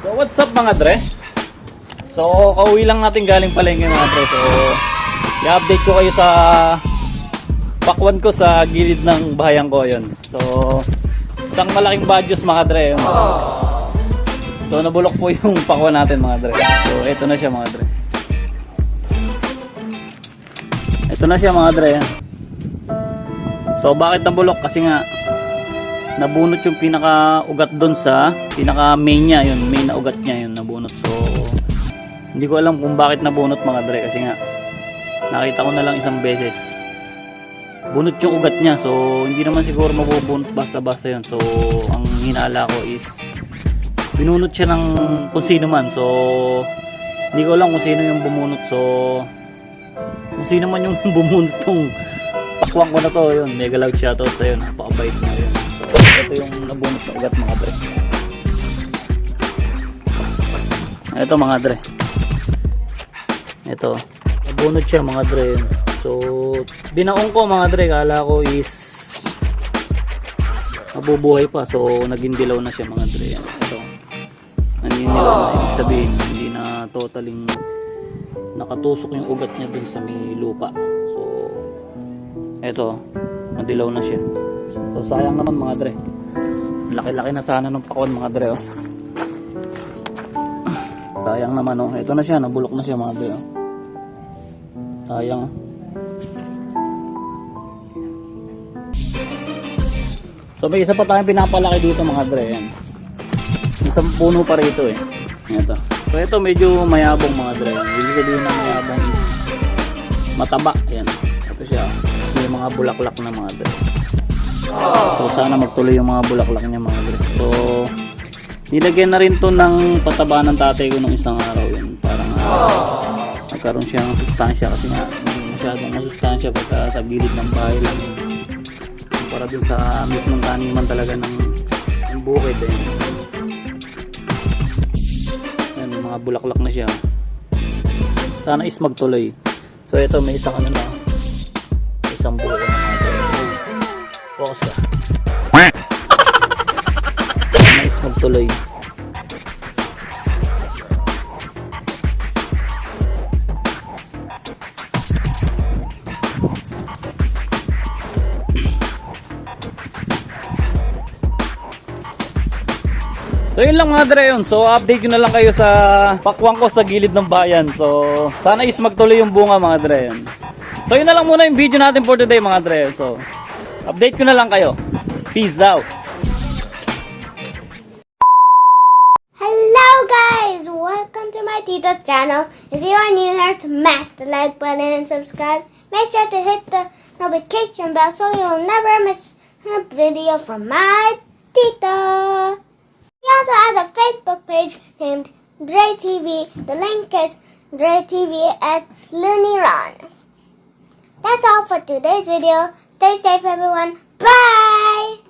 So what's up mga dre? So kauwi lang natin galing palengke mga dre. So i-update ko kayo sa pakwan ko sa gilid ng bahayan ko yun. So isang malaking badyos mga dre yun. So nabulok po yung pakwan natin mga dre. So eto na siya mga dre. Ito na siya mga dre. So bakit nabulok? Kasi nga nabunot yung pinaka-ugat doon sa pinaka-main niya, yun, main na ugat niya yun nabunot. So hindi ko alam kung bakit nabunot mga dre, kasi nga nakita ko na lang isang beses bunot yung ugat niya. So hindi naman siguro mabubunot basta-basta yun. So ang hinala ko is binunot siya ng kung sino man. So hindi ko alam kung sino yung bumunot. So kung sino man yung bumunot tong pakwang ko na to, yun, mega loud shoutout sa yun, napakabait na yun. So ito yung nabunot na ugat mga dre. Ito mga dre, ito nabunot siya mga dre. So binaong ko mga dre, kala ko is mabubuhay pa. So naging dilaw na siya mga dre. Ito naninilaw na, ibig sabihin hindi na totaling nakatusok yung ugat niya dun sa may lupa. So eto, madilaw na siya. So sayang naman mga dre, laki-laki na sana ng pakwan mga dre, oh. Sayang naman, oh. Ito na siya, nabulok na siya mga dre, oh. Sayang. So may isa pa tayong pinapalaki dito mga dre, yan. Isang puno pa rito eh. Ito. So ito medyo mayabong mga dre. Ibig sabihin ng mayabong is mataba. Yan. Ito siya. So, may mga bulaklak na mga dre. So sana magtuloy yung mga bulaklak niya mga dre. So nilagyan na rin to ng pataba ng tatay ko nung isang araw yun. Parang nagkaroon siya ng sustansya, kasi nga hindi masyadong masustansya pagka sa gilid ng bahay lang. Para dun sa mismong taniman talaga ng bukid eh. Yan, mga bulaklak na siya. Sana is magtuloy. So ito may isang ano na, isang buko na mga dre. Focus ka. Sana is magtuloy. So yun lang mga dre yun. So update ko na lang kayo sa pakwang ko sa gilid ng bayan. So sana is magtuloy yung bunga mga dre yun. So yun na lang muna yung video natin for today mga dre. So update ko na lang kayo. Peace out. Hello guys, welcome to my Tito's channel. If you are new here, smash the like button and subscribe. Make sure to hit the notification bell so you'll never miss a video from my Tito. He also has a Facebook page named Dre TV. The link is Dre TV x Looney Ron. That's all for today's video. Stay safe everyone. Bye!